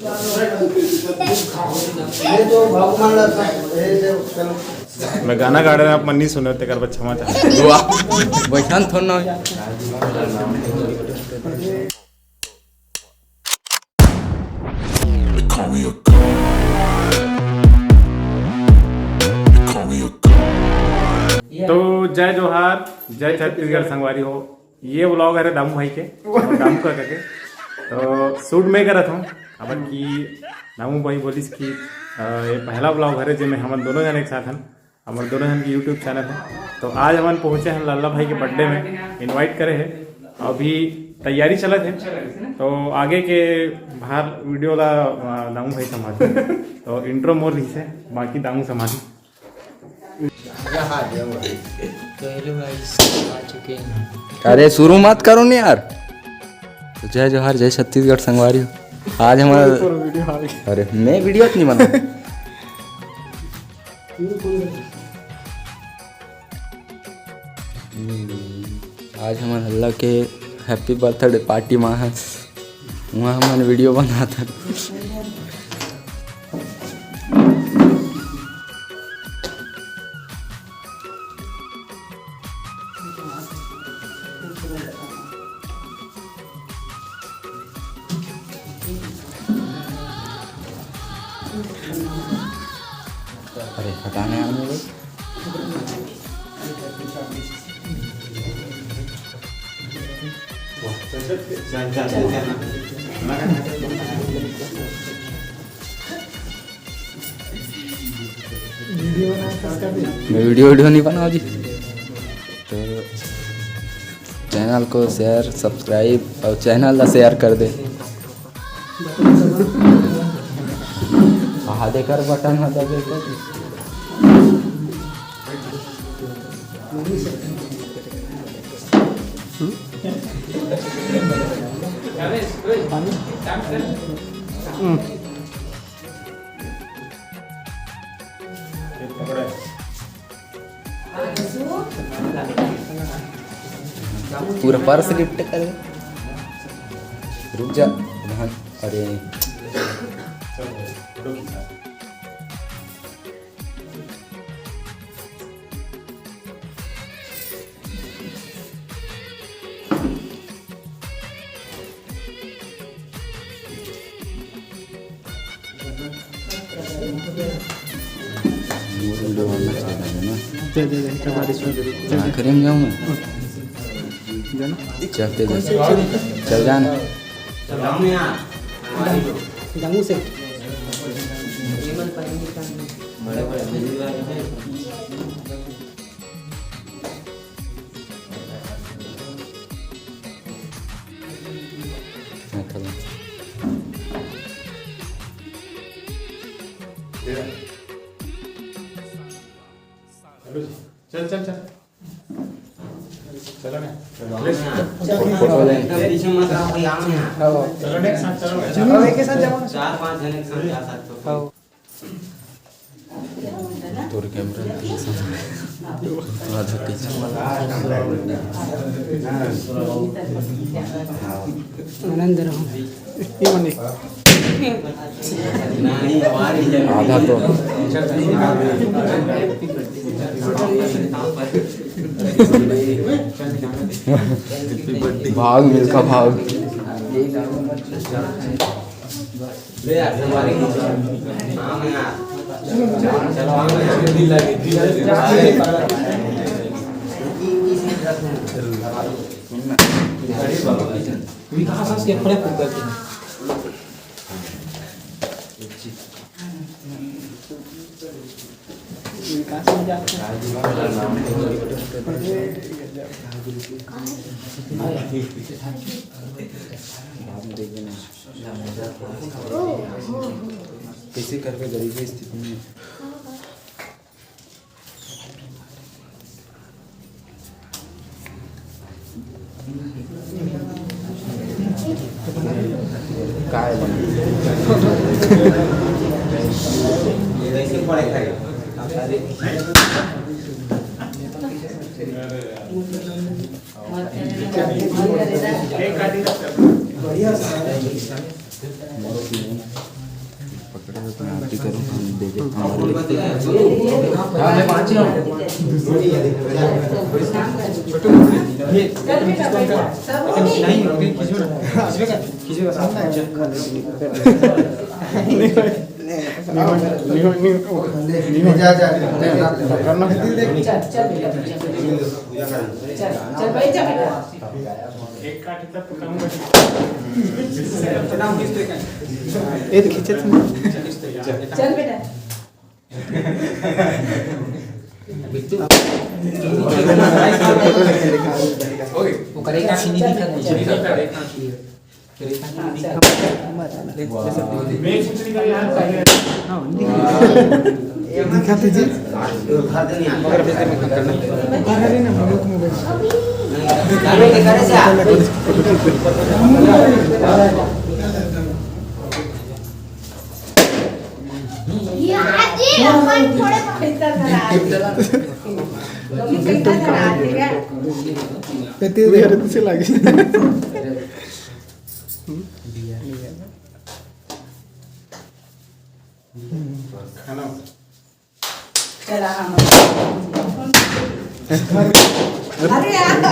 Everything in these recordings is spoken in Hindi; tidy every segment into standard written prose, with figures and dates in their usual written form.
मैं गाना गा रहे हैं, आप मन नहीं सुन रहे कर क्षमा बैठान थोड़ा ना तो जय जोहार, जय छत्तीसगढ़ संगवारी हो। ये व्लॉग है दामू भाई के और दामू का करके तो शूट में करत हूँ अब कि दामू भाई बोलिस कि ये पहला व्लॉग है जिसमें हम दोनों जन एक साथ हैं, हमारे दोनों जन की यूट्यूब चैनल है। तो आज हम पहुँचे हैं लल्ला भाई के बर्थडे में, इनवाइट करे हैं, अभी तैयारी चलत है। तो आगे के बाहर वीडियो ला दामू भाई संभाल तो इंट्रो मोर रही से बाकी दामू संभाली। अरे शुरू मत करो नहीं यार। तो जय जोहार, जय छत्तीसगढ़ संगवारी हो। आज हमारा अरे मैं वीडियो नहीं बना आज हमारे हल्ला के हैप्पी बर्थडे पार्टी में है, वहाँ हमने वीडियो बना था। अरे हटाने आने लगे। मैं वीडियो नहीं बनाऊँ जी। तो चैनल को शेयर सब्सक्राइब और चैनल ला शेयर कर दे। देकर बटन है दबे पूरा पर्स गिफ्ट कर। रुक जा। अरे आखिरी में जाऊँ मैं। चलते चल जाना से चल चल चल चलो ना चलो एक साथ जाओ 4-5 जन एक साथ जा सकते हो। तोर कैमरा आनंद रहो आधा तो भाग मिल्खा भाग विकास के खड़े कर देते हैं। विकास में जाते हैं। कैसे करके गरीबी स्थिति में काय बढ़िया पड़ेगा तो मैं आरती करूँ हम दे दे हमारे लिए चल बेटा वो करेगा सीधी दिखा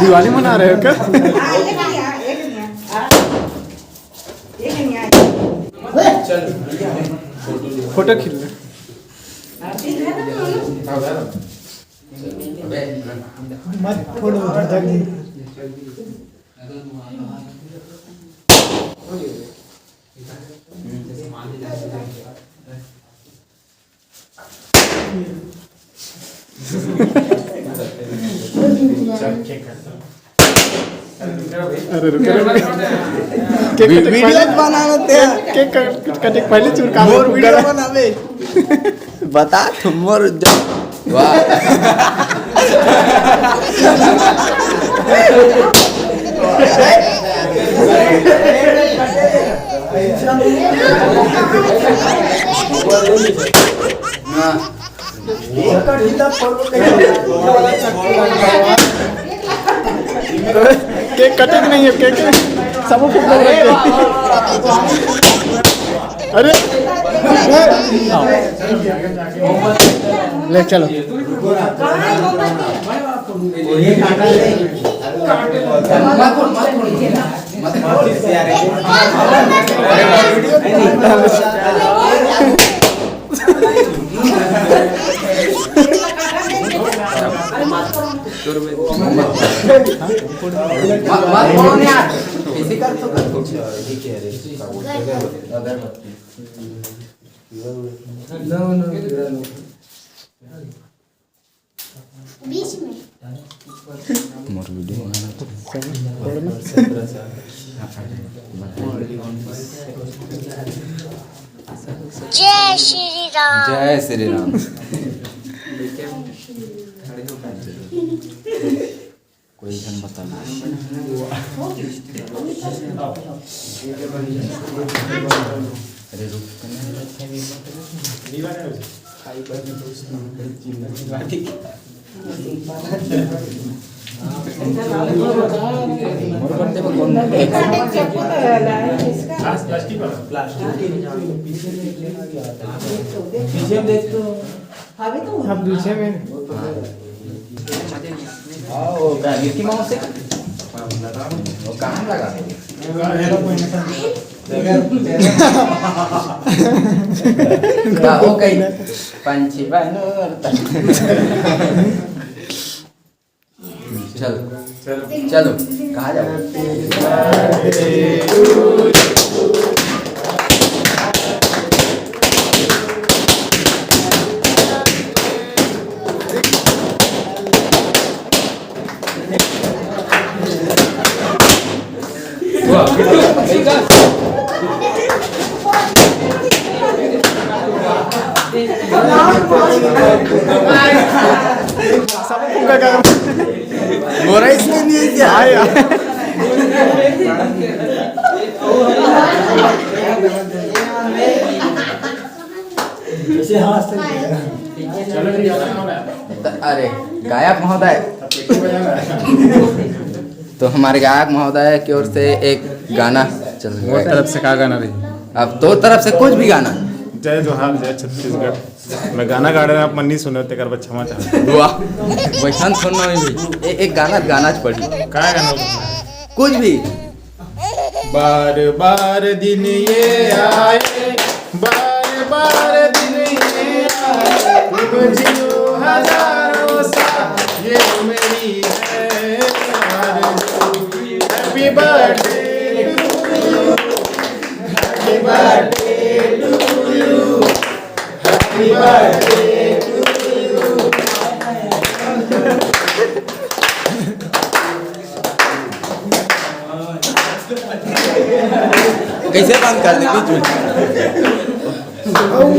दिवाली मना रहे हो क्या? फोटो खींच ले। मत फोड़ो अरे रुक वीडियो बनाते केक कटे पहले चुरका मोर वीडियो बनावे बता तुम मोर वाह केक कटे नहीं है केक सब अरे ले चलो बीच में मोर वीडियो बनाना तो जय श्री राम जय श्री राम कोई जन बताना अरे रुक अब पीछे में मिकी माउस से वो कहाँ लगा हो गई पंछी बनूर चलो चलो कहाँ जाओ मोरा इसके लिए क्या आया अरे गायक महोदय तो हमारे गायक महोदय की ओर से एक गाना चल वो तरफ से क्या गाना रही अब दो तरफ से कुछ भी गाना जय जोहार जय छत्तीसगढ़। मैं गाना गा रहे हैं, आप मन नहीं सुने तेकर बाद क्षमा चाहते। वाह वैसा सुनना भी एक गाना पढ़ी क्या गाना कुछ भी। बार बार दिन ये आए, बार बार दिन ये आए, जियो हजारों साल ये मेरी है आरज़ू। Happy birthday to you, happy birthday to you, happy birthday to you. कैसे बंद कर दे बीच में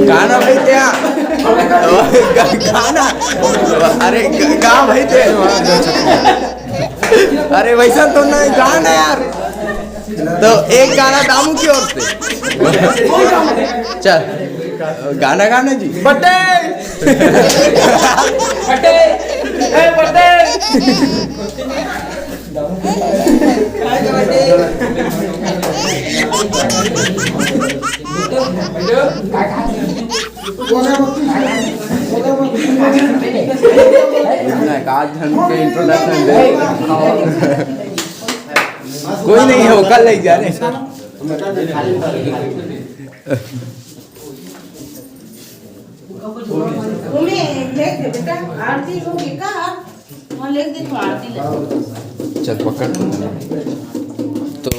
गाना भाई क्या गाना। अरे गा भाई थे अरे वैसा तो नहीं गाना यार। तो एक गाना दामू की ओर से चल गाना जी। बर्थडे इंट्रोडक्शन दे कोई नहीं है वो कल ले जा रहे। बेटा आरती होगी का वहाँ लिख दे तो आरती लगे। चल पकड़ तो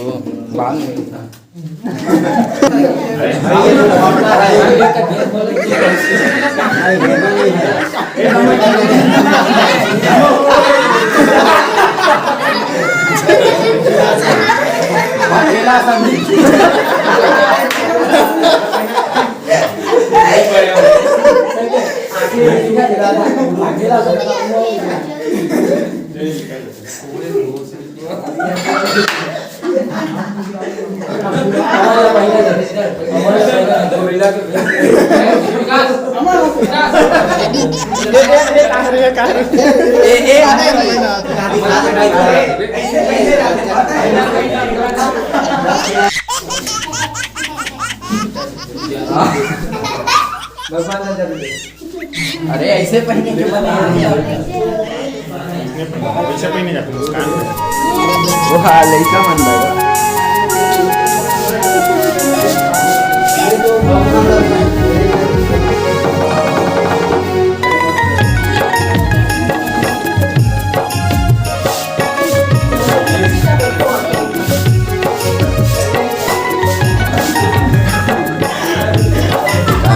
बाद में अरे ऐसे पहने के वैसे पहने जाते मुस्कान वो हाँ लड़का मन लगा।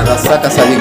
रस्सा का सभी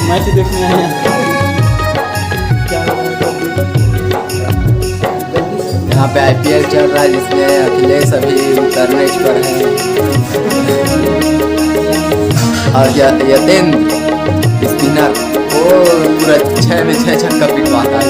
मैच देखने आए हैं। यहाँ पे IPL चल रहा है जिसमें अखिलेश अभी टर्नेज पर है और यतेंद्र स्पिनर वो पूरा 6 में 6 छक्का पिटवाता है।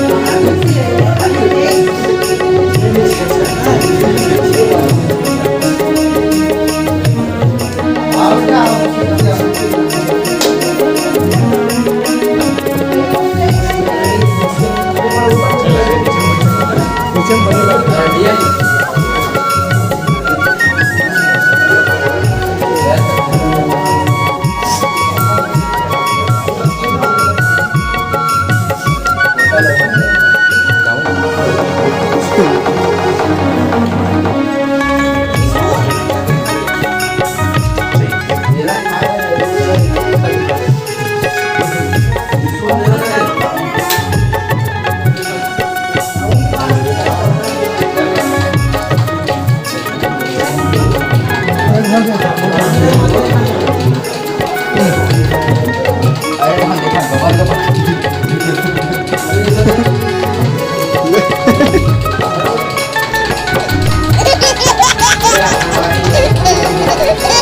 Ha ha ha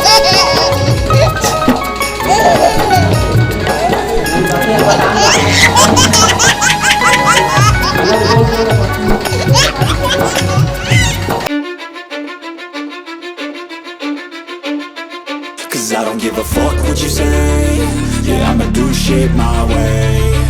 ha! 'cause I don't give a fuck what you say. Yeah, I'ma do shit my way.